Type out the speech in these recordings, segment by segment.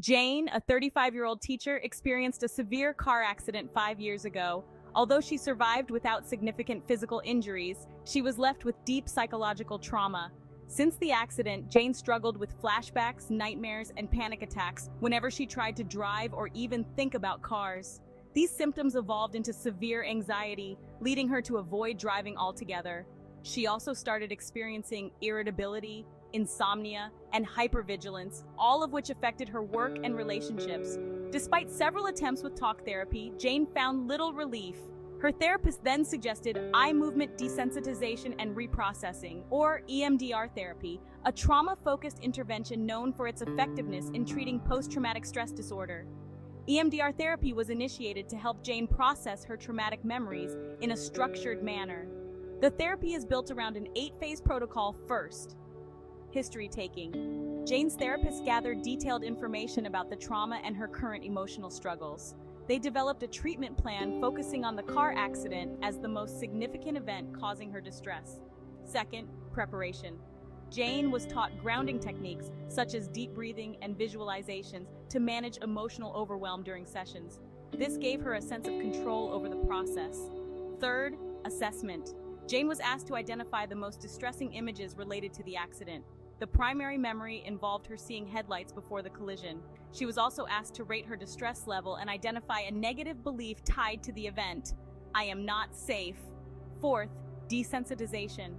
Jane, a 35-year-old teacher, experienced a severe car accident 5 years ago. Although she survived without significant physical injuries, she was left with deep psychological trauma. Since the accident, Jane struggled with flashbacks, nightmares, and panic attacks whenever she tried to drive or even think about cars. These symptoms evolved into severe anxiety, leading her to avoid driving altogether. She also started experiencing irritability, insomnia, and hypervigilance, all of which affected her work and relationships. Despite several attempts with talk therapy, Jane found little relief. Her therapist then suggested eye movement desensitization and reprocessing, or EMDR therapy, a trauma-focused intervention known for its effectiveness in treating post-traumatic stress disorder. EMDR therapy was initiated to help Jane process her traumatic memories in a structured manner. The therapy is built around an 8-phase protocol. First, history taking. Jane's therapist gathered detailed information about the trauma and her current emotional struggles. They developed a treatment plan focusing on the car accident as the most significant event causing her distress. Second, preparation. Jane was taught grounding techniques such as deep breathing and visualizations to manage emotional overwhelm during sessions. This gave her a sense of control over the process. Third, assessment. Jane was asked to identify the most distressing images related to the accident. The primary memory involved her seeing headlights before the collision. She was also asked to rate her distress level and identify a negative belief tied to the event. I am not safe. Fourth, desensitization.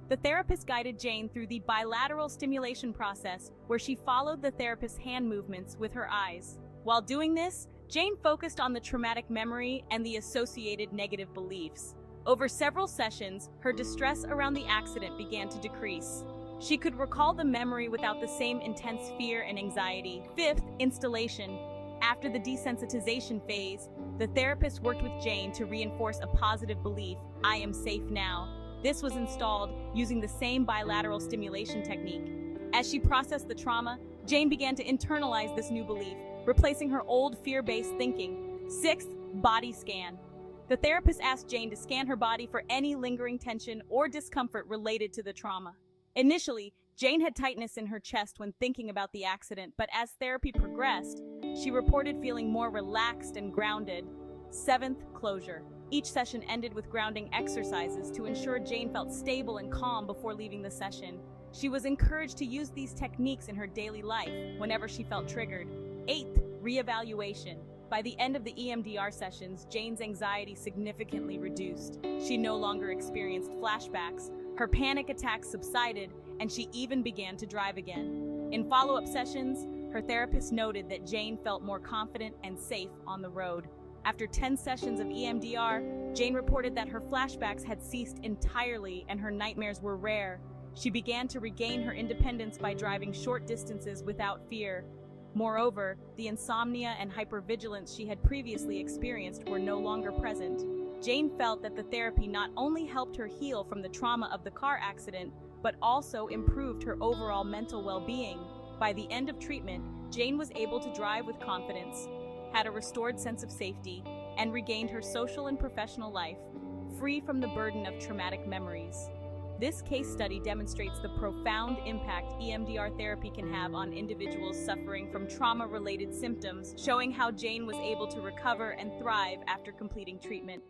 The therapist guided Jane through the bilateral stimulation process, where she followed the therapist's hand movements with her eyes. While doing this, Jane focused on the traumatic memory and the associated negative beliefs. Over several sessions, her distress around the accident began to decrease. She could recall the memory without the same intense fear and anxiety. Fifth, installation. After the desensitization phase, the therapist worked with Jane to reinforce a positive belief, I am safe now. This was installed using the same bilateral stimulation technique. As she processed the trauma, Jane began to internalize this new belief, replacing her old fear-based thinking. Sixth, body scan. The therapist asked Jane to scan her body for any lingering tension or discomfort related to the trauma. Initially, Jane had tightness in her chest when thinking about the accident, but as therapy progressed, she reported feeling more relaxed and grounded. Seventh, closure. Each session ended with grounding exercises to ensure Jane felt stable and calm before leaving the session. She was encouraged to use these techniques in her daily life whenever she felt triggered. Eighth, reevaluation. By the end of the EMDR sessions, Jane's anxiety significantly reduced. She no longer experienced flashbacks, her panic attacks subsided, and she even began to drive again. In follow-up sessions, her therapist noted that Jane felt more confident and safe on the road. After 10 sessions of EMDR, Jane reported that her flashbacks had ceased entirely and her nightmares were rare. She began to regain her independence by driving short distances without fear. Moreover, the insomnia and hypervigilance she had previously experienced were no longer present. Jane felt that the therapy not only helped her heal from the trauma of the car accident, but also improved her overall mental well-being. By the end of treatment, Jane was able to drive with confidence, had a restored sense of safety, and regained her social and professional life, free from the burden of traumatic memories. This case study demonstrates the profound impact EMDR therapy can have on individuals suffering from trauma-related symptoms, showing how Jane was able to recover and thrive after completing treatment.